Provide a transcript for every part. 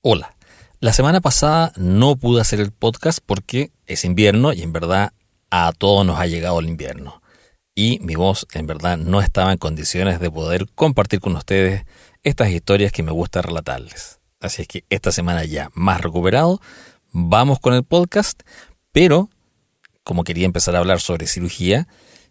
Hola, la semana pasada no pude hacer el podcast porque es invierno y en verdad a todos nos ha llegado el invierno. Y mi voz en verdad no estaba en condiciones de poder compartir con ustedes estas historias que me gusta relatarles. Así es que esta semana ya más recuperado, vamos con el podcast, pero como quería empezar a hablar sobre cirugía,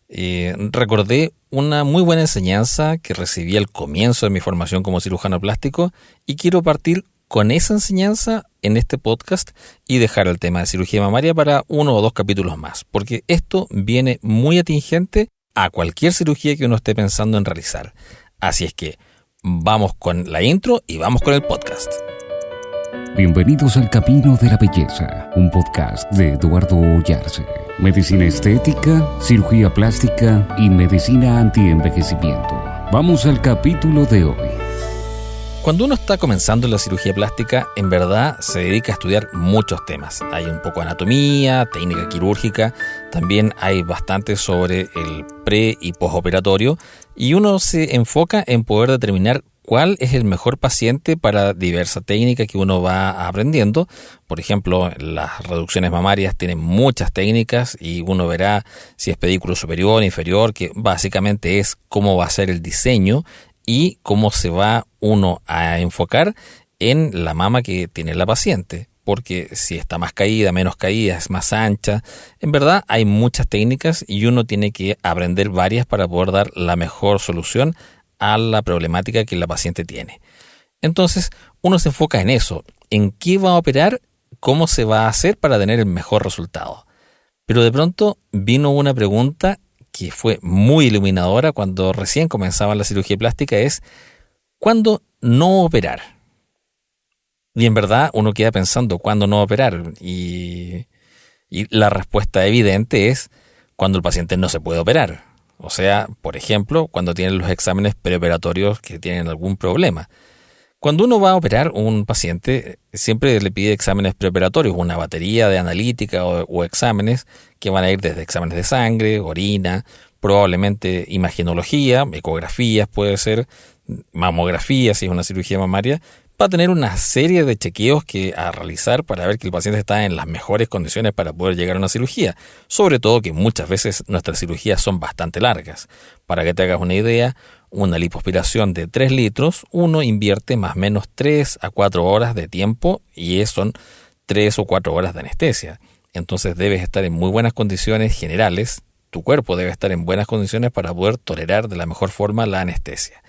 recordé una muy buena enseñanza que recibí al comienzo de mi formación como cirujano plástico y quiero partir con esa enseñanza en este podcast y dejar el tema de cirugía mamaria para 1 o 2 capítulos más, porque esto viene muy atingente a cualquier cirugía que uno esté pensando en realizar. Así es que vamos con la intro y vamos con el podcast. Bienvenidos al Camino de la Belleza, un podcast de Eduardo Ollarse. Medicina estética, cirugía plástica y medicina antienvejecimiento. Vamos al capítulo de hoy. Cuando uno está comenzando en la cirugía plástica, en verdad se dedica a estudiar muchos temas. Hay un poco de anatomía, técnica quirúrgica, también hay bastante sobre el pre- y postoperatorio, y uno se enfoca en poder determinar cuál es el mejor paciente para diversa técnica que uno va aprendiendo. Por ejemplo, las reducciones mamarias tienen muchas técnicas y uno verá si es pedículo superior, inferior, que básicamente es cómo va a ser el diseño y cómo se va uno a enfocar en la mama que tiene la paciente. Porque si está más caída, menos caída, es más ancha. En verdad hay muchas técnicas y uno tiene que aprender varias para poder dar la mejor solución a la problemática que la paciente tiene. Entonces uno se enfoca en eso, en qué va a operar, cómo se va a hacer para tener el mejor resultado. Pero de pronto vino una pregunta que fue muy iluminadora cuando recién comenzaba la cirugía plástica, es ¿cuándo no operar? Y en verdad uno queda pensando ¿cuándo no operar? Y la respuesta evidente es cuando el paciente no se puede operar. O sea, por ejemplo, cuando tienen los exámenes preoperatorios que tienen algún problema. Cuando uno va a operar un paciente, siempre le pide exámenes preoperatorios, una batería de analítica o exámenes que van a ir desde exámenes de sangre, orina, probablemente imagenología, ecografías puede ser, mamografía si es una cirugía mamaria, para tener una serie de chequeos que a realizar para ver que el paciente está en las mejores condiciones para poder llegar a una cirugía. Sobre todo que muchas veces nuestras cirugías son bastante largas. Para que te hagas una idea, una lipoaspiración de 3 litros, uno invierte más o menos 3 a 4 horas de tiempo y son 3 o 4 horas de anestesia. Entonces debes estar en muy buenas condiciones generales, tu cuerpo debe estar en buenas condiciones para poder tolerar de la mejor forma la anestesia.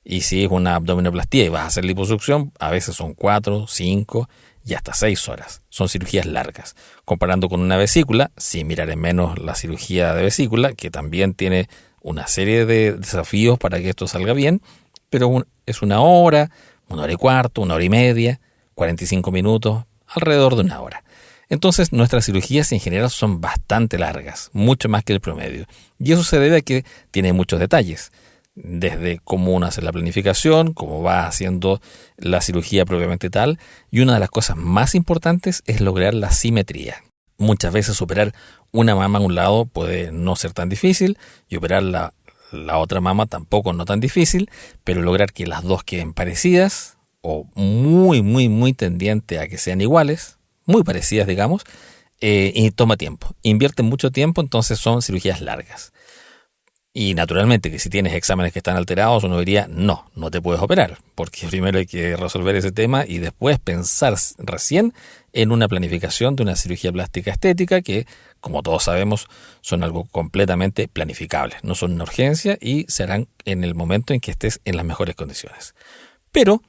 Y si es una abdominoplastía y vas a hacer liposucción, a veces son 4, 5 y hasta 6 horas. Son cirugías largas. Comparando con una vesícula, sin mirar en menos la cirugía de vesícula, que también tiene una serie de desafíos para que esto salga bien, pero es 1 hora, 1 hora y cuarto, 1 hora y media, 45 minutos, alrededor de 1 hora. Entonces nuestras cirugías en general son bastante largas, mucho más que el promedio. Y eso se debe a que tiene muchos detalles. Desde cómo uno hace la planificación, cómo va haciendo la cirugía propiamente tal, y una de las cosas más importantes es lograr la simetría. Muchas veces operar una mama a un lado puede no ser tan difícil y operar la otra mama tampoco no tan difícil, pero lograr que las dos queden parecidas o muy tendiente a que sean iguales, muy parecidas digamos, y toma tiempo, invierte mucho tiempo, entonces son cirugías largas. Y naturalmente que si tienes exámenes que están alterados, uno diría, no te puedes operar, porque primero hay que resolver ese tema y después pensar recién en una planificación de una cirugía plástica estética que, como todos sabemos, son algo completamente planificable. No son una urgencia y se harán en el momento en que estés en las mejores condiciones. Pero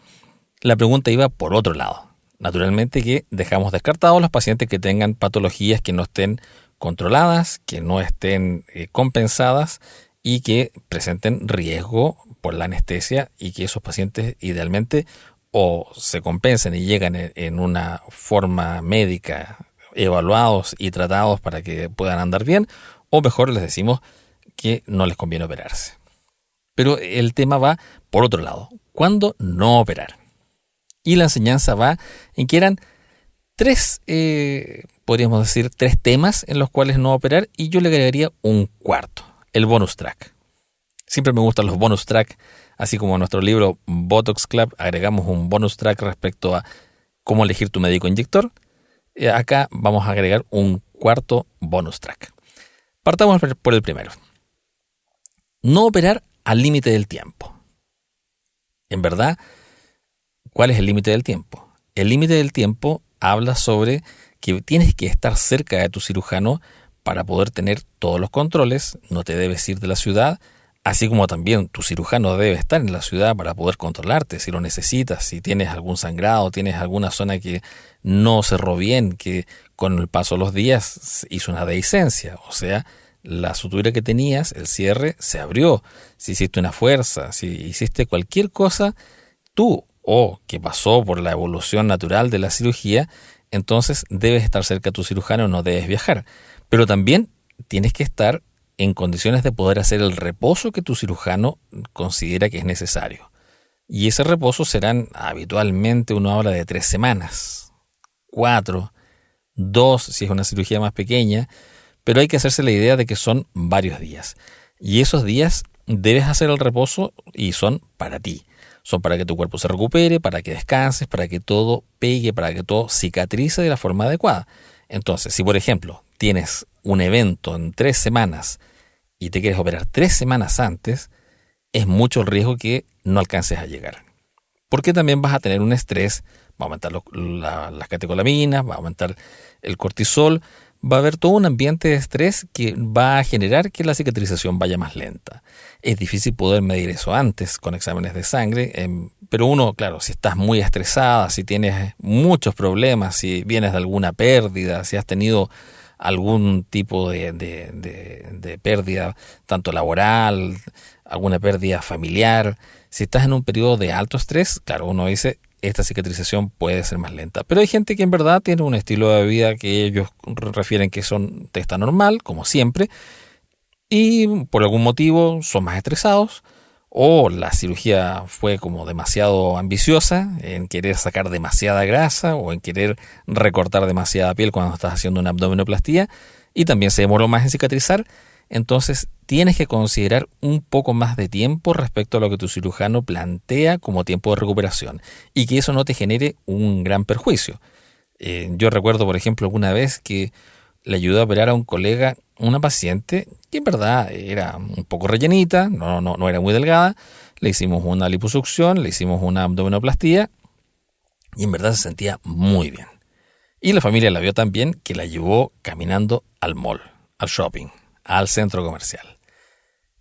la pregunta iba por otro lado. Naturalmente que dejamos descartados los pacientes que tengan patologías que no estén controladas, que no estén compensadas, y que presenten riesgo por la anestesia y que esos pacientes idealmente o se compensen y llegan en una forma médica evaluados y tratados para que puedan andar bien, o mejor les decimos que no les conviene operarse. Pero el tema va por otro lado, ¿cuándo no operar? Y la enseñanza va en que eran 3, podríamos decir, 3 temas en los cuales no operar y yo le agregaría un cuarto. El bonus track. Siempre me gustan los bonus track, así como en nuestro libro Botox Club agregamos un bonus track respecto a cómo elegir tu médico inyector, acá vamos a agregar un cuarto bonus track. Partamos por el primero. No operar al límite del tiempo. En verdad, ¿cuál es el límite del tiempo? El límite del tiempo habla sobre que tienes que estar cerca de tu cirujano para poder tener todos los controles, no te debes ir de la ciudad, así como también tu cirujano debe estar en la ciudad para poder controlarte si lo necesitas, si tienes algún sangrado, tienes alguna zona que no cerró bien, que con el paso de los días hizo una dehiscencia, o sea, la sutura que tenías, el cierre, se abrió. Si hiciste una fuerza, si hiciste cualquier cosa, tú o que pasó por la evolución natural de la cirugía, entonces debes estar cerca de tu cirujano, no debes viajar. Pero también tienes que estar en condiciones de poder hacer el reposo que tu cirujano considera que es necesario. Y ese reposo serán habitualmente, uno habla de 3 semanas, 4, 2 si es una cirugía más pequeña, pero hay que hacerse la idea de que son varios días. Y esos días debes hacer el reposo y son para ti. Son para que tu cuerpo se recupere, para que descanses, para que todo pegue, para que todo cicatrice de la forma adecuada. Entonces, si por ejemplo tienes un evento en 3 semanas y te quieres operar 3 semanas antes, es mucho el riesgo que no alcances a llegar. Porque también vas a tener un estrés, va a aumentar las catecolaminas, va a aumentar el cortisol, va a haber todo un ambiente de estrés que va a generar que la cicatrización vaya más lenta. Es difícil poder medir eso antes con exámenes de sangre, pero uno, claro, si estás muy estresada, si tienes muchos problemas, si vienes de alguna pérdida, si has tenido algún tipo de pérdida, tanto laboral, alguna pérdida familiar, si estás en un periodo de alto estrés, claro, uno dice, esta cicatrización puede ser más lenta. Pero hay gente que en verdad tiene un estilo de vida que ellos refieren que está normal, como siempre, y por algún motivo son más estresados, o la cirugía fue como demasiado ambiciosa en querer sacar demasiada grasa o en querer recortar demasiada piel cuando estás haciendo una abdominoplastía, y también se demoró más en cicatrizar. Entonces tienes que considerar un poco más de tiempo respecto a lo que tu cirujano plantea como tiempo de recuperación y que eso no te genere un gran perjuicio. Yo recuerdo, por ejemplo, alguna vez que le ayudé a operar a un colega, una paciente que en verdad era un poco rellenita, no era muy delgada. Le hicimos una liposucción, le hicimos una abdominoplastía y en verdad se sentía muy bien. Y la familia la vio tan bien que la llevó caminando al mall, al shopping, al centro comercial.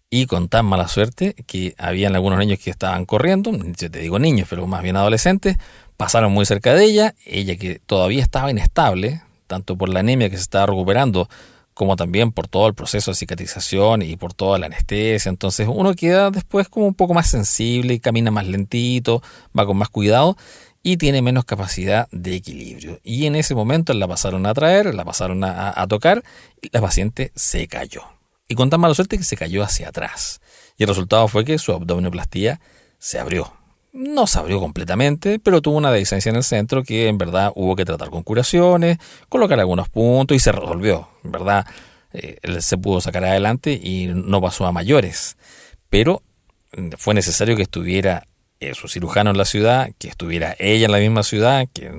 Y con tan mala suerte que habían algunos niños que estaban corriendo, yo te digo niños, pero más bien adolescentes, pasaron muy cerca de ella que todavía estaba inestable, tanto por la anemia que se estaba recuperando, como también por todo el proceso de cicatrización y por toda la anestesia. Entonces uno queda después como un poco más sensible y camina más lentito, va con más cuidado y tiene menos capacidad de equilibrio. Y en ese momento la pasaron a traer, la pasaron a tocar y la paciente se cayó. Y con tan mala suerte que se cayó hacia atrás. Y el resultado fue que su abdominoplastía se abrió. No se abrió completamente, pero tuvo una dehiscencia en el centro que en verdad hubo que tratar con curaciones, colocar algunos puntos y se resolvió. En verdad él se pudo sacar adelante y no pasó a mayores. Pero fue necesario que estuviera su cirujano en la ciudad, que estuviera ella en la misma ciudad, que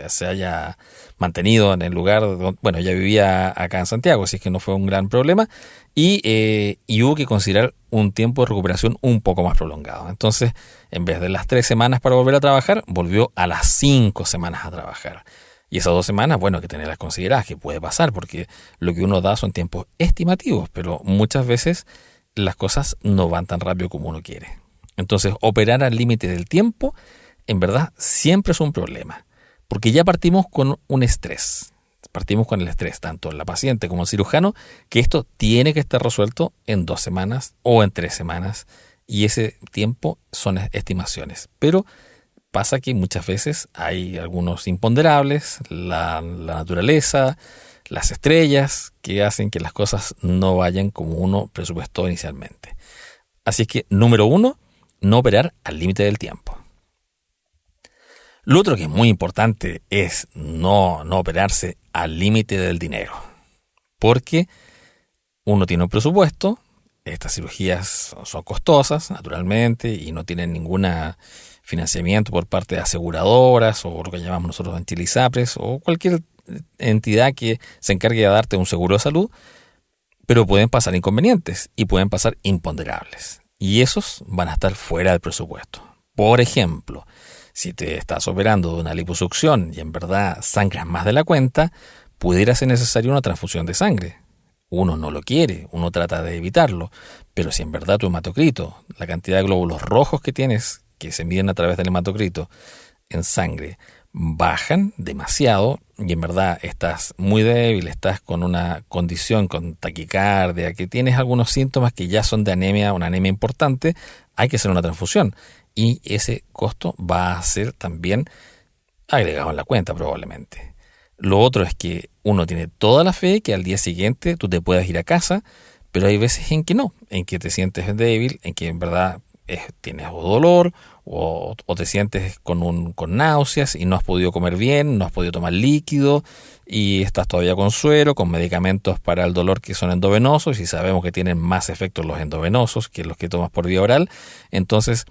se haya mantenido en el lugar donde, bueno, ella vivía acá en Santiago, así que no fue un gran problema, y hubo que considerar un tiempo de recuperación un poco más prolongado. Entonces, en vez de las 3 semanas para volver a trabajar, volvió a las 5 semanas a trabajar. Y esas 2 semanas, bueno, hay que tenerlas consideradas, que puede pasar, porque lo que uno da son tiempos estimativos, pero muchas veces las cosas no van tan rápido como uno quiere. Entonces, operar al límite del tiempo, en verdad, siempre es un problema, porque ya partimos con un estrés. Partimos con el estrés, tanto en la paciente como el cirujano, que esto tiene que estar resuelto en 2 semanas o en 3 semanas, y ese tiempo son estimaciones. Pero pasa que muchas veces hay algunos imponderables, la naturaleza, las estrellas, que hacen que las cosas no vayan como uno presupuestó inicialmente. Así es que, número 1, no operar al límite del tiempo. Lo otro que es muy importante es no operarse al límite del dinero. Porque uno tiene un presupuesto, estas cirugías son costosas, naturalmente, y no tienen ninguna financiamiento por parte de aseguradoras o lo que llamamos nosotros en Chile ISAPRES o cualquier entidad que se encargue de darte un seguro de salud, pero pueden pasar inconvenientes y pueden pasar imponderables. Y esos van a estar fuera del presupuesto. Por ejemplo, si te estás operando de una liposucción y en verdad sangras más de la cuenta, pudiera ser necesaria una transfusión de sangre. Uno no lo quiere, uno trata de evitarlo, pero si en verdad tu hematocrito, la cantidad de glóbulos rojos que tienes, que se miden a través del hematocrito en sangre, bajan demasiado y en verdad estás muy débil, estás con una condición, con taquicardia, que tienes algunos síntomas que ya son de anemia, una anemia importante, hay que hacer una transfusión y ese costo va a ser también agregado en la cuenta probablemente. Lo otro es que uno tiene toda la fe que al día siguiente tú te puedas ir a casa, pero hay veces en que no, en que te sientes débil, en que en verdad tienes dolor o te sientes con náuseas y no has podido comer bien, no has podido tomar líquido y estás todavía con suero, con medicamentos para el dolor que son endovenosos y sabemos que tienen más efectos los endovenosos que los que tomas por vía oral. Entonces,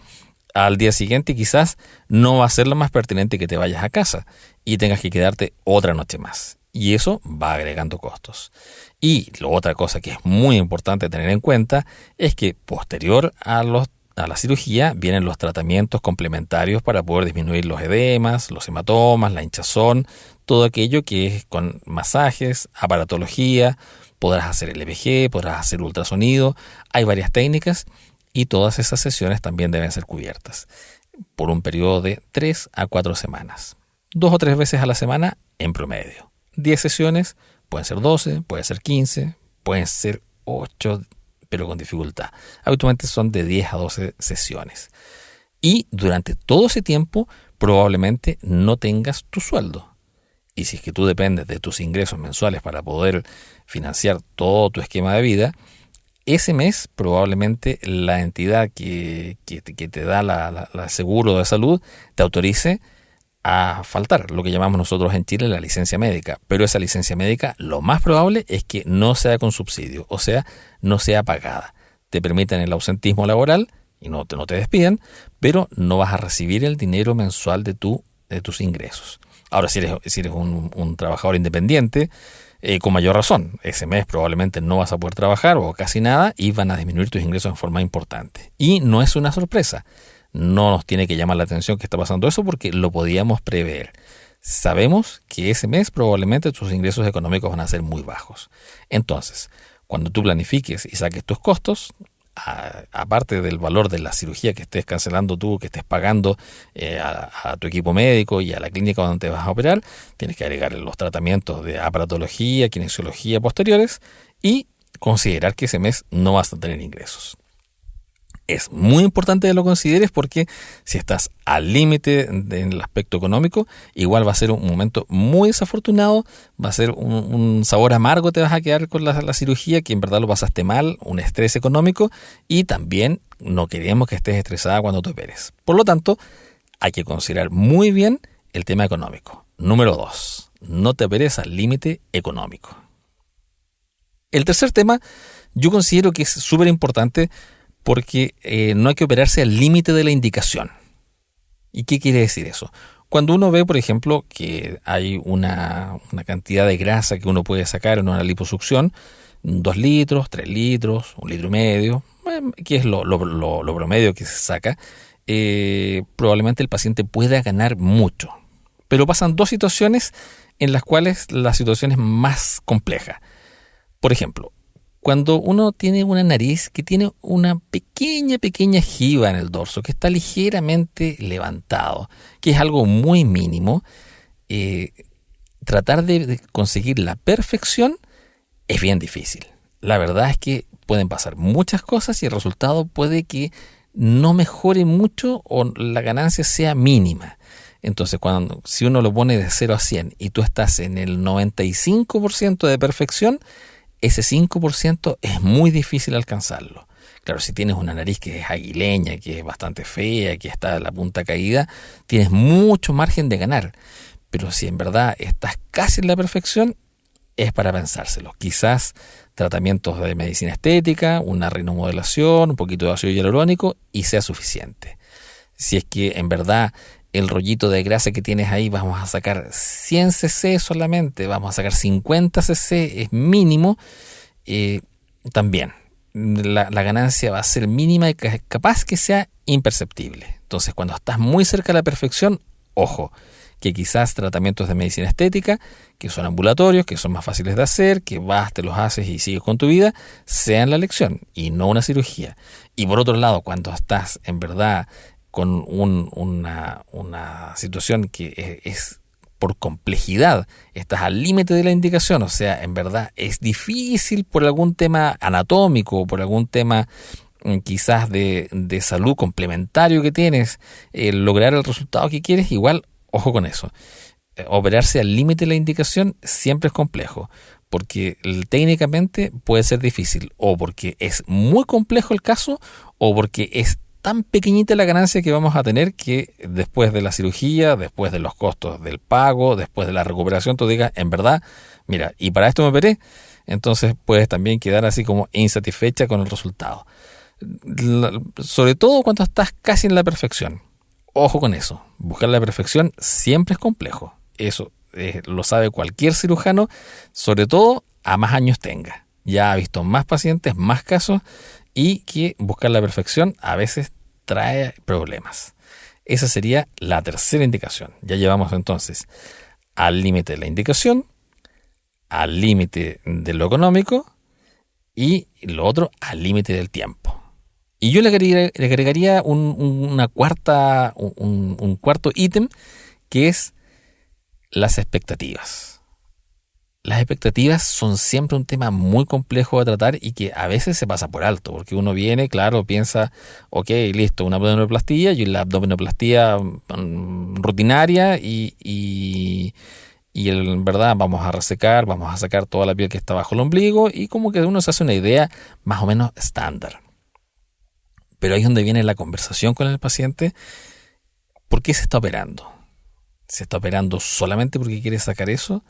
al día siguiente quizás no va a ser lo más pertinente que te vayas a casa y tengas que quedarte otra noche más. Y eso va agregando costos. Y la otra cosa que es muy importante tener en cuenta es que posterior a la cirugía vienen los tratamientos complementarios para poder disminuir los edemas, los hematomas, la hinchazón, todo aquello que es con masajes, aparatología, podrás hacer LPG, podrás hacer ultrasonido, hay varias técnicas y todas esas sesiones también deben ser cubiertas por un periodo de 3 a 4 semanas, 2 o 3 veces a la semana en promedio. 10 sesiones, pueden ser 12, pueden ser 15, pueden ser 8, pero con dificultad. Habitualmente son de 10 a 12 sesiones. Y durante todo ese tiempo probablemente no tengas tu sueldo. Y si es que tú dependes de tus ingresos mensuales para poder financiar todo tu esquema de vida, ese mes probablemente la entidad que te da la seguro de salud te autorice a faltar, lo que llamamos nosotros en Chile la licencia médica. Pero esa licencia médica lo más probable es que no sea con subsidio, o sea, no sea pagada. Te permiten el ausentismo laboral y no te despiden, pero no vas a recibir el dinero mensual de tus ingresos. Ahora, si eres un trabajador independiente, con mayor razón, ese mes probablemente no vas a poder trabajar o casi nada y van a disminuir tus ingresos en forma importante. Y no es una sorpresa. No nos tiene que llamar la atención que está pasando eso porque lo podíamos prever. Sabemos que ese mes probablemente tus ingresos económicos van a ser muy bajos. Entonces, cuando tú planifiques y saques tus costos, aparte del valor de la cirugía que estés cancelando tú, que estés pagando a tu equipo médico y a la clínica donde te vas a operar, tienes que agregar los tratamientos de aparatología, kinesiología posteriores y considerar que ese mes no vas a tener ingresos. Es muy importante que lo consideres porque si estás al límite en el aspecto económico, igual va a ser un momento muy desafortunado, va a ser un sabor amargo, te vas a quedar con la cirugía, que en verdad lo pasaste mal, un estrés económico y también no queremos que estés estresada cuando te operes. Por lo tanto, hay que considerar muy bien el tema económico. Número 2, no te operes al límite económico. El tercer tema, yo considero que es súper importante porque no hay que operarse al límite de la indicación. ¿Y qué quiere decir eso? Cuando uno ve, por ejemplo, que hay una cantidad de grasa que uno puede sacar en una liposucción, 2 litros, 3 litros, 1,5 litros, que es lo promedio que se saca, probablemente el paciente pueda ganar mucho. Pero pasan 2 situaciones en las cuales la situación es más compleja. Por ejemplo, cuando uno tiene una nariz que tiene una pequeña jiba en el dorso, que está ligeramente levantado, que es algo muy mínimo, tratar de conseguir la perfección es bien difícil. La verdad es que pueden pasar muchas cosas y el resultado puede que no mejore mucho o la ganancia sea mínima. Entonces, si uno lo pone de 0 a 100 y tú estás en el 95% de perfección, ese 5% es muy difícil alcanzarlo. Claro, si tienes una nariz que es aguileña, que es bastante fea, que está a la punta caída, tienes mucho margen de ganar. Pero si en verdad estás casi en la perfección, es para pensárselo. Quizás tratamientos de medicina estética, una rinomodelación, un poquito de ácido hialurónico y sea suficiente. Si es que en verdad el rollito de grasa que tienes ahí vamos a sacar 100 cc solamente, vamos a sacar 50 cc, es mínimo, también la ganancia va a ser mínima y capaz que sea imperceptible. Entonces, cuando estás muy cerca de la perfección, ojo, que quizás tratamientos de medicina estética, que son ambulatorios, que son más fáciles de hacer, que vas, te los haces y sigues con tu vida, sean la elección y no una cirugía. Y por otro lado, cuando estás en verdad con una situación que es por complejidad, estás al límite de la indicación, o sea, en verdad es difícil por algún tema anatómico o por algún tema quizás de salud complementario que tienes, lograr el resultado que quieres, igual, ojo con eso. Operarse al límite de la indicación siempre es complejo, porque técnicamente puede ser difícil, o porque es muy complejo el caso, o porque es tan pequeñita la ganancia que vamos a tener que después de la cirugía, después de los costos del pago, después de la recuperación, tú digas, en verdad, mira, y para esto me operé, entonces puedes también quedar así como insatisfecha con el resultado. Sobre todo cuando estás casi en la perfección. Ojo con eso, buscar la perfección siempre es complejo. Eso lo sabe cualquier cirujano, sobre todo a más años tenga. Ya ha visto más pacientes, más casos, y que buscar la perfección a veces trae problemas. Esa sería la tercera indicación. Ya llevamos entonces al límite de la indicación, al límite de lo económico y lo otro al límite del tiempo. Y yo le agregaría un cuarto ítem, que es las expectativas. Las expectativas son siempre un tema muy complejo de tratar y que a veces se pasa por alto, porque uno viene, claro, piensa, ok, listo, una abdominoplastía, y la abdominoplastía rutinaria y en verdad vamos a resecar, vamos a sacar toda la piel que está bajo el ombligo, y como que uno se hace una idea más o menos estándar. Pero ahí es donde viene la conversación con el paciente. ¿Por qué se está operando? ¿Se está operando solamente porque quiere sacar eso?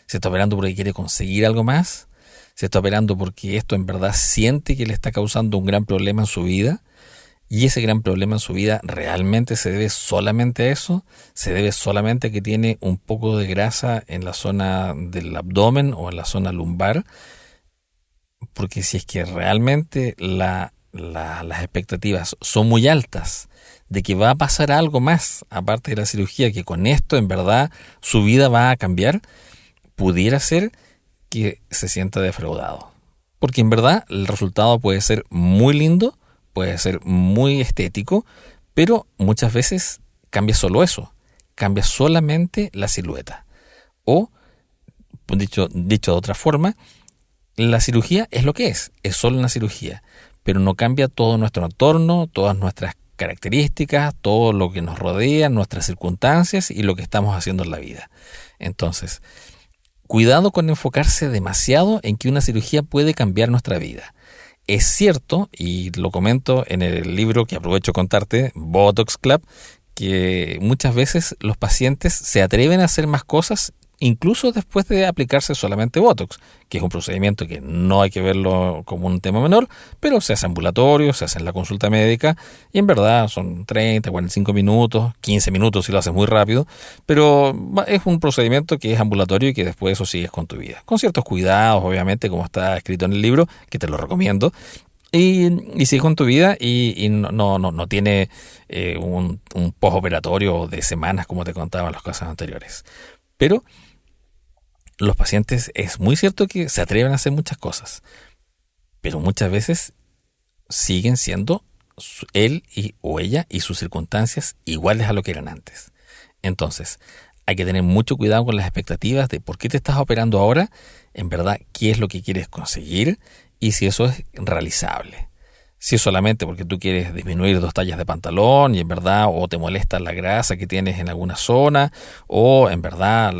¿Se está operando porque quiere conseguir algo más? ¿Se está operando porque esto en verdad siente que le está causando un gran problema en su vida? ¿Y ese gran problema en su vida realmente se debe solamente a eso? ¿Se debe solamente a que tiene un poco de grasa en la zona del abdomen o en la zona lumbar? Porque si es que realmente las expectativas son muy altas de que va a pasar algo más aparte de la cirugía, que con esto en verdad su vida va a cambiar, pudiera ser que se sienta defraudado. Porque en verdad el resultado puede ser muy lindo, puede ser muy estético, pero muchas veces cambia solo eso, cambia solamente la silueta. O, dicho de otra forma, la cirugía es lo que es solo una cirugía, pero no cambia todo nuestro entorno, todas nuestras características, todo lo que nos rodea, nuestras circunstancias y lo que estamos haciendo en la vida. Entonces, cuidado con enfocarse demasiado en que una cirugía puede cambiar nuestra vida. Es cierto, y lo comento en el libro que aprovecho contarte, Botox Club, que muchas veces los pacientes se atreven a hacer más cosas incluso después de aplicarse solamente Botox, que es un procedimiento que no hay que verlo como un tema menor, pero se hace ambulatorio, se hace en la consulta médica, y en verdad son 30, 45 minutos, 15 minutos si lo haces muy rápido, pero es un procedimiento que es ambulatorio y que después eso sigues con tu vida, con ciertos cuidados, obviamente, como está escrito en el libro, que te lo recomiendo, y sigues con tu vida y no tiene un postoperatorio de semanas como te contaba en los casos anteriores. Pero los pacientes es muy cierto que se atreven a hacer muchas cosas, pero muchas veces siguen siendo él o ella y sus circunstancias iguales a lo que eran antes. Entonces, hay que tener mucho cuidado con las expectativas de por qué te estás operando ahora, en verdad, qué es lo que quieres conseguir y si eso es realizable. Si es solamente porque tú quieres disminuir 2 tallas de pantalón y en verdad o te molesta la grasa que tienes en alguna zona o en verdad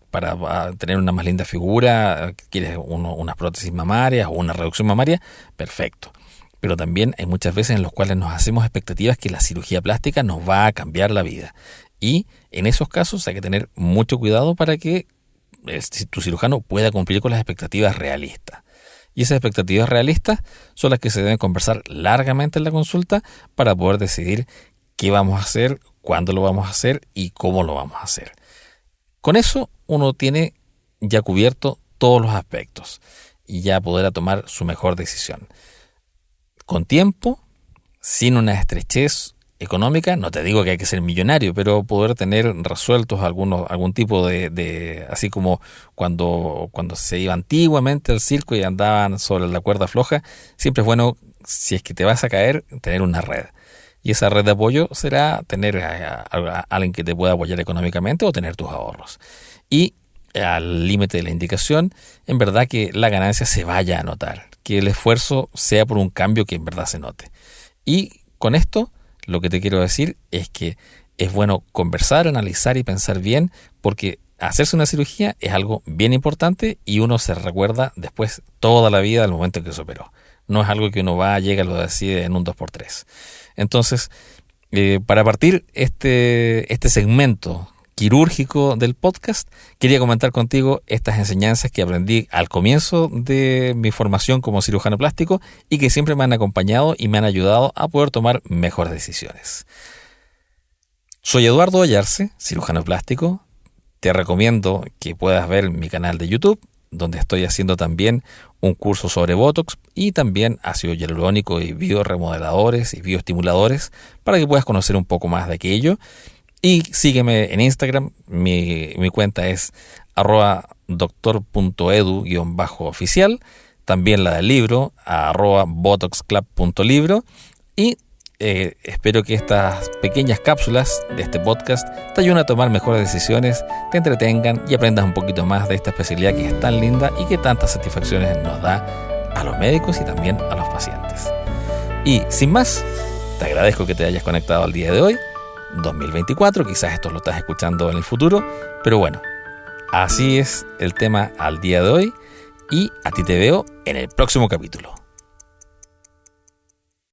para tener una más linda figura quieres unas prótesis mamarias o una reducción mamaria, perfecto. Pero también hay muchas veces en las cuales nos hacemos expectativas que la cirugía plástica nos va a cambiar la vida. Y en esos casos hay que tener mucho cuidado para que tu cirujano pueda cumplir con las expectativas realistas. Y esas expectativas realistas son las que se deben conversar largamente en la consulta para poder decidir qué vamos a hacer, cuándo lo vamos a hacer y cómo lo vamos a hacer. Con eso uno tiene ya cubierto todos los aspectos y ya podrá tomar su mejor decisión. Con tiempo, sin una estrechez económica, no te digo que hay que ser millonario, pero poder tener resueltos algún tipo de así como cuando se iba antiguamente al circo y andaban sobre la cuerda floja, siempre es bueno, si es que te vas a caer, tener una red. Y esa red de apoyo será tener a alguien que te pueda apoyar económicamente o tener tus ahorros. Y al límite de la indicación, en verdad que la ganancia se vaya a notar, que el esfuerzo sea por un cambio que en verdad se note. Y con esto, lo que te quiero decir es que es bueno conversar, analizar y pensar bien, porque hacerse una cirugía es algo bien importante y uno se recuerda después toda la vida del momento en que se operó. No es algo que uno llega y lo decide en un 2x3. Entonces, para partir este segmento quirúrgico del podcast, quería comentar contigo estas enseñanzas que aprendí al comienzo de mi formación como cirujano plástico y que siempre me han acompañado y me han ayudado a poder tomar mejores decisiones. Soy Eduardo Ollarse, cirujano plástico. Te recomiendo que puedas ver mi canal de YouTube, donde estoy haciendo también un curso sobre Botox y también ácido hialurónico y bioremodeladores y bioestimuladores para que puedas conocer un poco más de aquello. Y sígueme en Instagram, mi cuenta es @doctor.edu_oficial, también la del libro, @botoxclub.libro, y espero que estas pequeñas cápsulas de este podcast te ayuden a tomar mejores decisiones, te entretengan y aprendas un poquito más de esta especialidad que es tan linda y que tantas satisfacciones nos da a los médicos y también a los pacientes. Y sin más, te agradezco que te hayas conectado al día de hoy, 2024, quizás esto lo estás escuchando en el futuro, pero bueno, así es el tema al día de hoy y a ti te veo en el próximo capítulo.